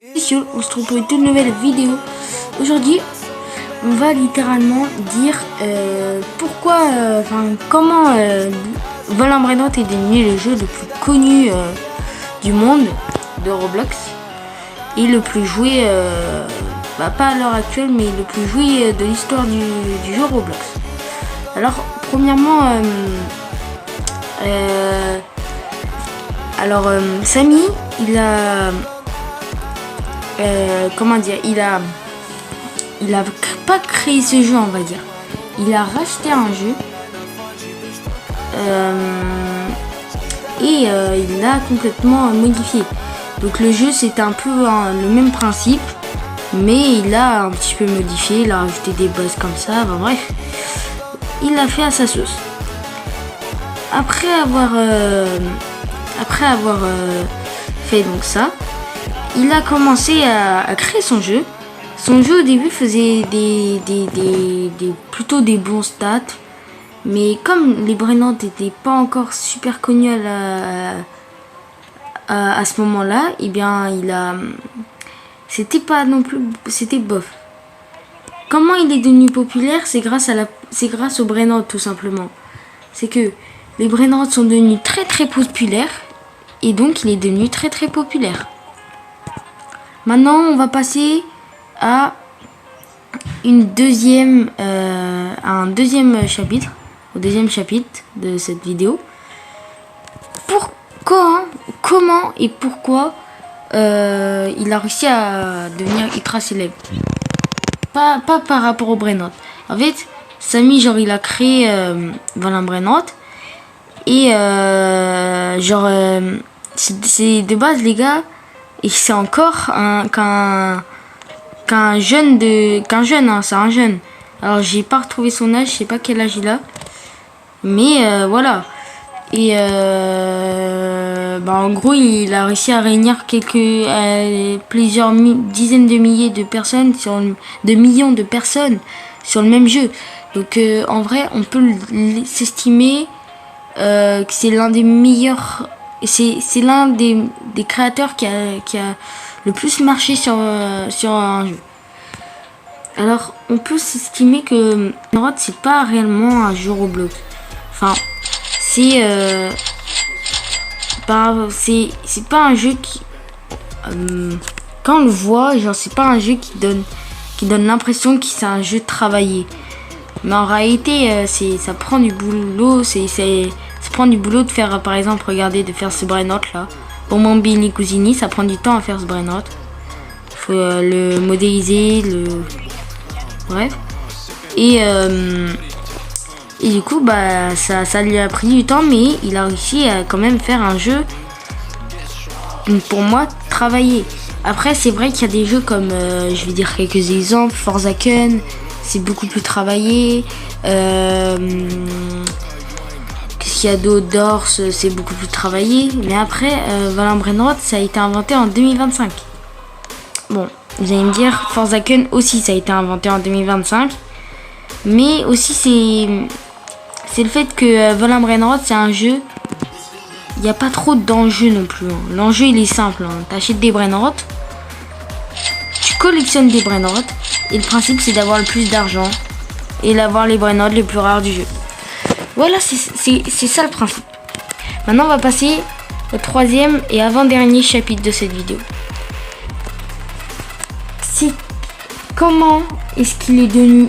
Messieurs, on se retrouve pour une toute nouvelle vidéo. Aujourd'hui, on va littéralement dire comment Valorant est devenu le jeu le plus connu du monde de Roblox et le plus joué, pas à l'heure actuelle, mais le plus joué de l'histoire du jeu Roblox. Alors, premièrement, Samy, il a il a pas créé ce jeu, on va dire. Il a racheté un jeu et il l'a complètement modifié. Donc le jeu c'est un peu le même principe, mais il l'a un petit peu modifié. Il a rajouté des bases comme ça. Enfin, bref, il l'a fait à sa sauce. Après avoir fait donc ça, il a commencé à créer son jeu. Son jeu au début faisait plutôt des bons stats, mais comme les Brennand n'étaient pas encore super connus à ce moment-là, et bien c'était pas non plus, c'était bof. Comment il est devenu populaire? C'est grâce aux Brennand tout simplement. C'est que les Brennand sont devenus très très populaires et donc il est devenu très très populaire. Maintenant, on va passer à au deuxième chapitre de cette vidéo. Comment et pourquoi il a réussi à devenir ultra célèbre. Pas par rapport au Brennand. En fait, Samy, il a créé Valorant Brennand et c'est de base les gars. Et c'est encore qu'un jeune, c'est un jeune. Alors j'ai pas retrouvé son âge, je sais pas quel âge il a. Mais voilà. Et en gros, il a réussi à réunir plusieurs dizaines de milliers de personnes, de millions de personnes sur le même jeu. Donc en vrai, on peut s'estimer que c'est l'un des meilleurs. C'est l'un des créateurs qui a le plus marché sur un jeu. Alors, on peut s'estimer que Valorant c'est pas réellement un jeu Roblox. Enfin, c'est pas un jeu qui quand on le voit, c'est pas un jeu qui donne l'impression que c'est un jeu travaillé. Mais en réalité, ça prend du boulot, ça prend du boulot de faire, par exemple, de faire ce Brennand là. Au Mambini Cousini, ça prend du temps à faire ce Brennand. Faut le modéliser, bref. Et du coup, ça lui a pris du temps, mais il a réussi à quand même faire un jeu, pour moi, travaillé. Après, c'est vrai qu'il y a des jeux comme, je vais dire quelques exemples, Forsaken, c'est beaucoup plus travaillé. Qu'est-ce qu'il y a d'autre? Dors, c'est beaucoup plus travaillé. Mais après, Valorant Brennand, ça a été inventé en 2025. Bon, vous allez me dire, Forsaken aussi, ça a été inventé en 2025. Mais aussi, c'est le fait que Valorant Brennand, c'est un jeu. Il n'y a pas trop d'enjeux non plus. L'enjeu, il est simple. T'achètes des Brennand, tu collectionnes des Brennand, et le principe, c'est d'avoir le plus d'argent et d'avoir les Brennand les plus rares du jeu. Voilà, c'est ça le principe. Maintenant, on va passer au troisième et avant-dernier chapitre de cette vidéo. C'est comment est-ce qu'il est devenu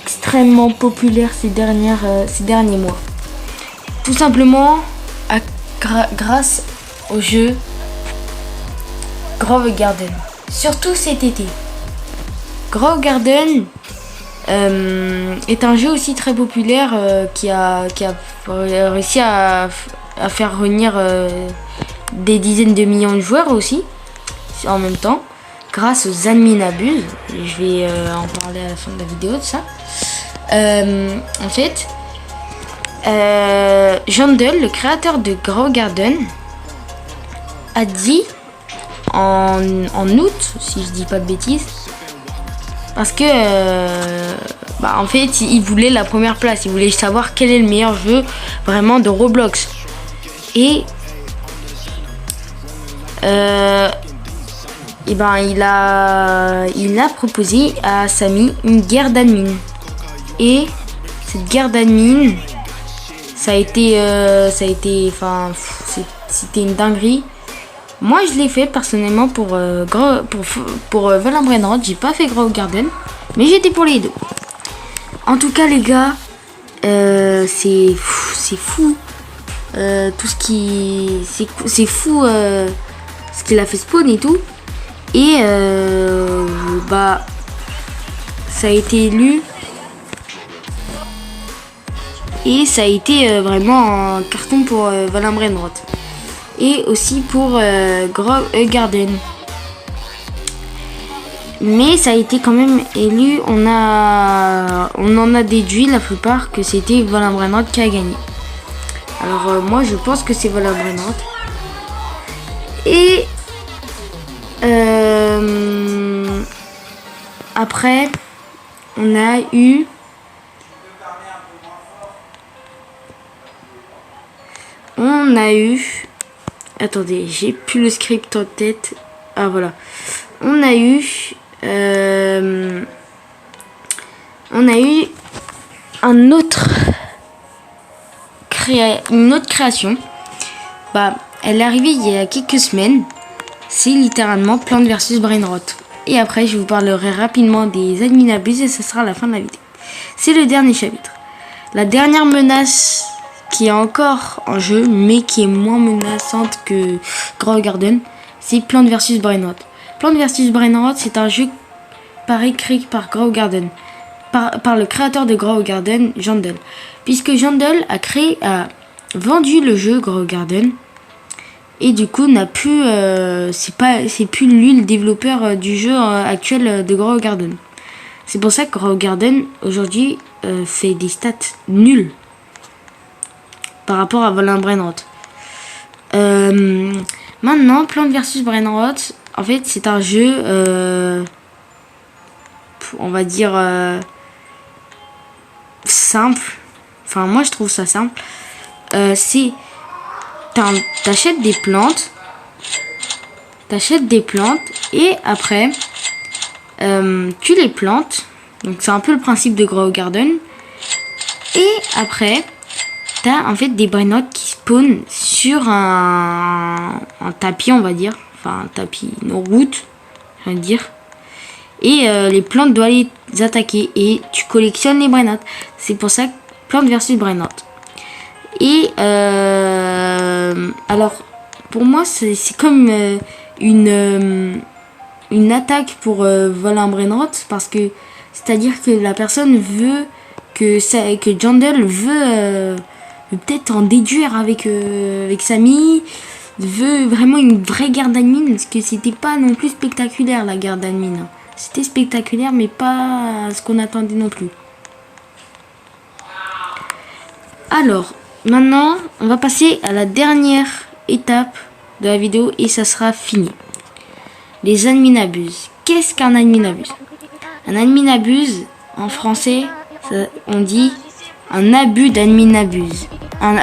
extrêmement populaire ces derniers mois. Tout simplement grâce au jeu Grove Garden. Surtout cet été. Grove Garden est un jeu aussi très populaire qui a réussi à faire revenir des dizaines de millions de joueurs aussi en même temps grâce aux admin abuse. Je vais en parler à la fin de la vidéo de ça. En fait, Jandel, le créateur de Grove Garden, a dit en août, si je dis pas de bêtises, parce que en fait il voulait la première place, il voulait savoir quel est le meilleur jeu vraiment de Roblox. Et et ben il a proposé à Samy une guerre d'admin. Et cette guerre d'admin, c'était une dinguerie. Moi je l'ai fait personnellement pour Valheim Brainrot. J'ai pas fait Grow Garden, mais j'étais pour les deux. En tout cas les gars, c'est fou. Tout ce qui c'est fou ce qu'il a fait spawn et tout. Et bah ça a été élu. Et ça a été vraiment un carton pour Valheim Brainrot. Et aussi pour Grow Garden. Mais ça a été quand même élu. On en a déduit la plupart que c'était Valheim Brainrot qui a gagné. Alors moi je pense que c'est Valheim Brainrot. Et après on a eu attendez, j'ai plus le script en tête. Ah voilà. On a eu une autre création. Bah, elle est arrivée il y a quelques semaines. C'est littéralement Plants vs Brainrot. Et après, je vous parlerai rapidement des admin abuse et ce sera la fin de la vidéo. C'est le dernier chapitre. La dernière menace qui est encore en jeu, mais qui est moins menaçante que Grow Garden, c'est Plants vs Brainrot. Plants vs Brainrot, c'est un jeu pareil créé par Grow Garden, par le créateur de Grow Garden, Jandel. Puisque Jandel a vendu le jeu Grow Garden, et du coup c'est plus lui le développeur du jeu actuel de Grow Garden. C'est pour ça que Grow Garden aujourd'hui fait des stats nuls par rapport à Valheim Brainrot. Maintenant, Plants vs Brainrot, en fait, c'est un jeu, on va dire, simple. Enfin, moi, je trouve ça simple. T'achètes des plantes. Et après, tu les plantes. Donc, c'est un peu le principe de Grow Garden. Et après, t'as en fait des Brainrot qui spawnent sur un tapis, on va dire. Enfin, un tapis, une route, je veux dire. Et les plantes doivent les attaquer. Et tu collectionnes les Brainrot. C'est pour ça que Plants vs Brainrot. Et alors, pour moi, c'est comme une attaque pour Valheim Brainrot. Parce que, c'est-à-dire que la personne veut que Jandel veut peut-être en déduire avec Samy, veut vraiment une vraie guerre d'admin, parce que c'était pas non plus spectaculaire la guerre d'admin. C'était spectaculaire mais pas ce qu'on attendait non plus. Alors, maintenant, on va passer à la dernière étape de la vidéo et ça sera fini. Les admin abuse. Qu'est-ce qu'un admin abuse? Un admin abuse, en français, on dit un abus d'admin abuse. Un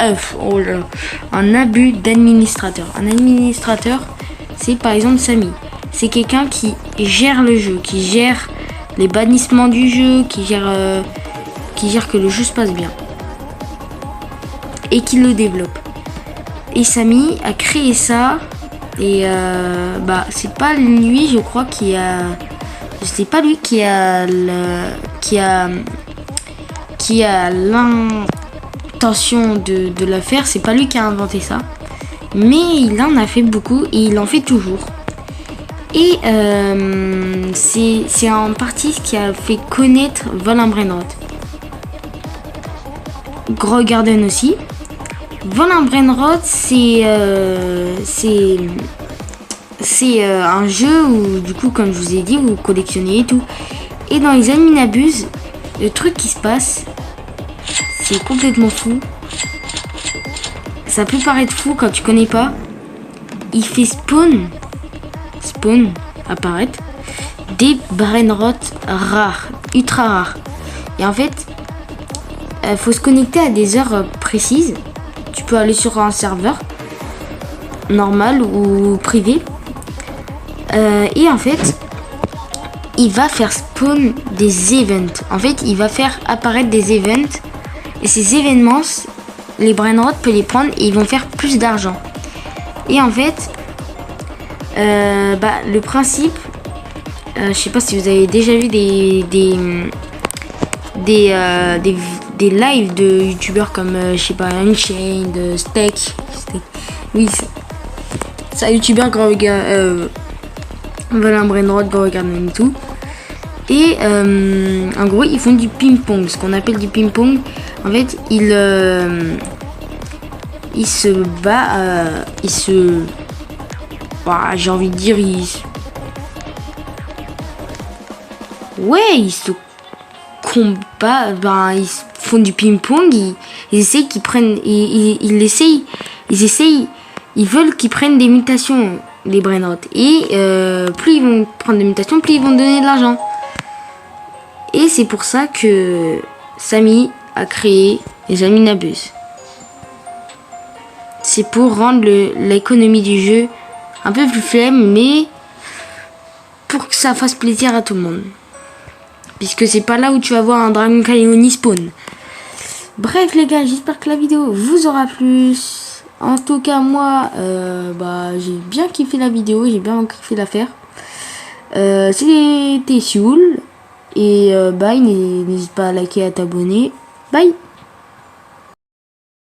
abus d'administrateur. Un administrateur, c'est par exemple Samy. C'est quelqu'un qui gère le jeu, qui gère les bannissements du jeu, qui gère que le jeu se passe bien. Et qui le développe. Et Samy a créé ça. Et c'est pas lui, je crois, c'est pas lui qui a l'intention de la faire, c'est pas lui qui a inventé ça, mais il en a fait beaucoup et il en fait toujours. Et c'est en partie ce qui a fait connaître Valheim Brainrot. Grow Garden aussi. Valheim Brainrot, c'est un jeu où, du coup, comme je vous ai dit, vous collectionnez et tout. Et dans les admin abuse, le truc qui se passe, c'est complètement fou. Ça peut paraître fou quand tu connais pas. Il fait spawn apparaître des Brainrot rares, ultra rares. Et en fait, faut se connecter à des heures précises. Tu peux aller sur un serveur normal ou privé. Et en fait, il va faire spawn des events. En fait, il va faire apparaître des events. Et ces événements, les brainrots peuvent les prendre et ils vont faire plus d'argent. Et en fait, le principe, je sais pas si vous avez déjà vu des lives de youtubeurs comme je sais pas, Unchained, Steak. Oui, c'est un youtubeur qu'on regarde, voilà, un brainrot qu'on regarde même tout. Et en gros, ils font du ping-pong, ce qu'on appelle du ping-pong. En fait, il se bat, j'ai envie de dire, ils se combattent, ils font du ping-pong, ils essayent qu'ils prennent, ils veulent qu'ils prennent des mutations, les brainrots. Et plus ils vont prendre des mutations, plus ils vont donner de l'argent. Et c'est pour ça que Samy a créé les amis Nabuz. C'est pour rendre l'économie du jeu un peu plus flemme, mais pour que ça fasse plaisir à tout le monde. Puisque c'est pas là où tu vas voir un Dragon Kalioni spawn. Bref les gars, j'espère que la vidéo vous aura plu. En tout cas moi, j'ai bien kiffé la vidéo, j'ai bien kiffé la faire. C'était Sioul. Et bye, n'hésite pas à liker et à t'abonner. Bye.